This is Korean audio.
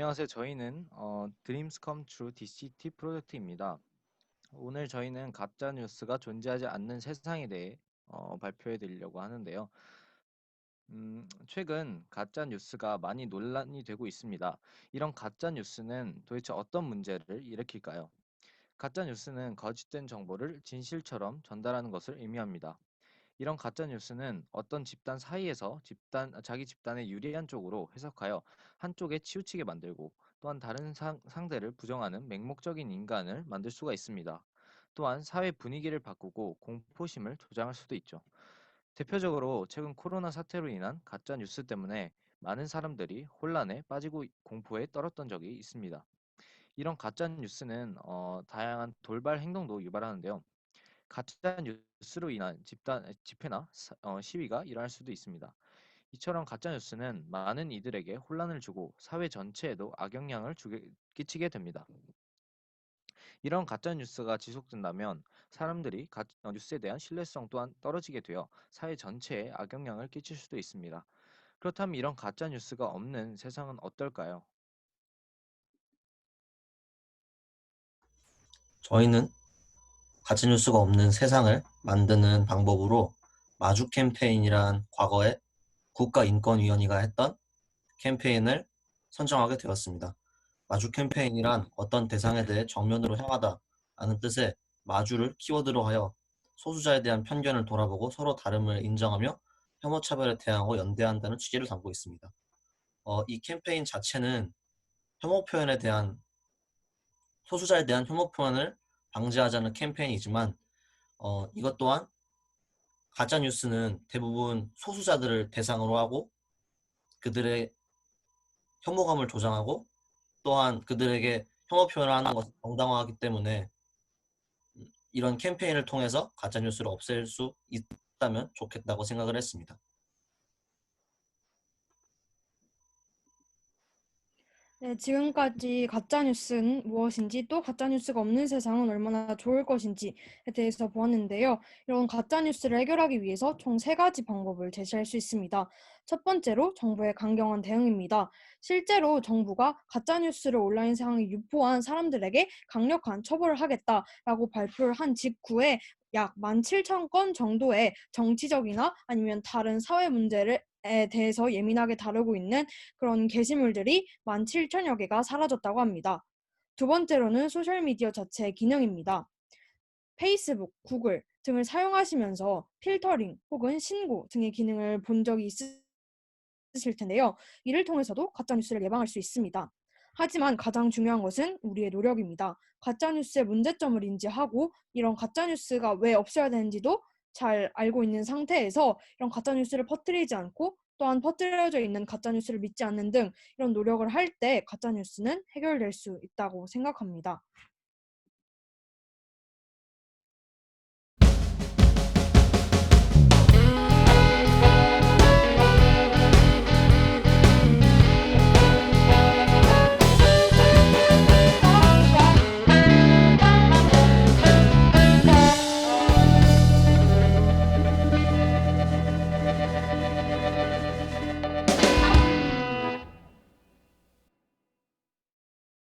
안녕하세요. 저희는 Dreams Come True DCT 프로젝트입니다. 오늘 저희는 가짜 뉴스가 존재하지 않는 세상에 대해 발표해 드리려고 하는데요. 최근 가짜 뉴스가 많이 논란이 되고 있습니다. 이런 가짜 뉴스는 도대체 어떤 문제를 일으킬까요? 가짜 뉴스는 거짓된 정보를 진실처럼 전달하는 것을 의미합니다. 이런 가짜 뉴스는 어떤 집단 사이에서 자기 집단에 유리한 쪽으로 해석하여 한쪽에 치우치게 만들고, 또한 다른 상대를 부정하는 맹목적인 인간을 만들 수가 있습니다. 또한 사회 분위기를 바꾸고 공포심을 조장할 수도 있죠. 대표적으로 최근 코로나 사태로 인한 가짜 뉴스 때문에 많은 사람들이 혼란에 빠지고 공포에 떨었던 적이 있습니다. 이런 가짜 뉴스는 다양한 돌발 행동도 유발하는데요. 가짜 뉴스로 인한 집회나 시위가 일어날 수도 있습니다. 이처럼 가짜 뉴스는 많은 이들에게 혼란을 주고 사회 전체에도 악영향을 끼치게 됩니다. 이런 가짜 뉴스가 지속된다면 사람들이 뉴스에 대한 신뢰성 또한 떨어지게 되어 사회 전체에 악영향을 끼칠 수도 있습니다. 그렇다면 이런 가짜 뉴스가 없는 세상은 어떨까요? 저희는 가짜뉴스가 없는 세상을 만드는 방법으로 마주 캠페인이란 과거에 국가인권위원회가 했던 캠페인을 선정하게 되었습니다. 마주 캠페인이란 어떤 대상에 대해 정면으로 향하다라는 뜻의 마주를 키워드로 하여 소수자에 대한 편견을 돌아보고 서로 다름을 인정하며 혐오 차별에 대항하고 연대한다는 취지를 담고 있습니다. 이 캠페인 자체는 혐오 표현에 대한 소수자에 대한 혐오 표현을 방지하자는 캠페인이지만 이것 또한 가짜 뉴스는 대부분 소수자들을 대상으로 하고 그들의 혐오감을 조장하고 또한 그들에게 혐오 표현을 하는 것을 정당화하기 때문에 이런 캠페인을 통해서 가짜 뉴스를 없앨 수 있다면 좋겠다고 생각을 했습니다. 네, 지금까지 가짜뉴스는 무엇인지 또 가짜뉴스가 없는 세상은 얼마나 좋을 것인지에 대해서 보았는데요. 이런 가짜뉴스를 해결하기 위해서 총 세 가지 방법을 제시할 수 있습니다. 첫 번째로 정부의 강경한 대응입니다. 실제로 정부가 가짜뉴스를 온라인 상에 유포한 사람들에게 강력한 처벌을 하겠다라고 발표를 한 직후에 약 17,000건 정도의 정치적이나 아니면 다른 사회 문제를 에 대해서 예민하게 다루고 있는 그런 게시물들이 17,000여 개가 사라졌다고 합니다. 두 번째로는 소셜미디어 자체의 기능입니다. 페이스북, 구글 등을 사용하시면서 필터링 혹은 신고 등의 기능을 본 적이 있으실 텐데요. 이를 통해서도 가짜뉴스를 예방할 수 있습니다. 하지만 가장 중요한 것은 우리의 노력입니다. 가짜뉴스의 문제점을 인지하고 이런 가짜뉴스가 왜 없어야 되는지도 잘 알고 있는 상태에서 이런 가짜뉴스를 퍼뜨리지 않고 또한 퍼뜨려져 있는 가짜뉴스를 믿지 않는 등 이런 노력을 할 때 가짜뉴스는 해결될 수 있다고 생각합니다.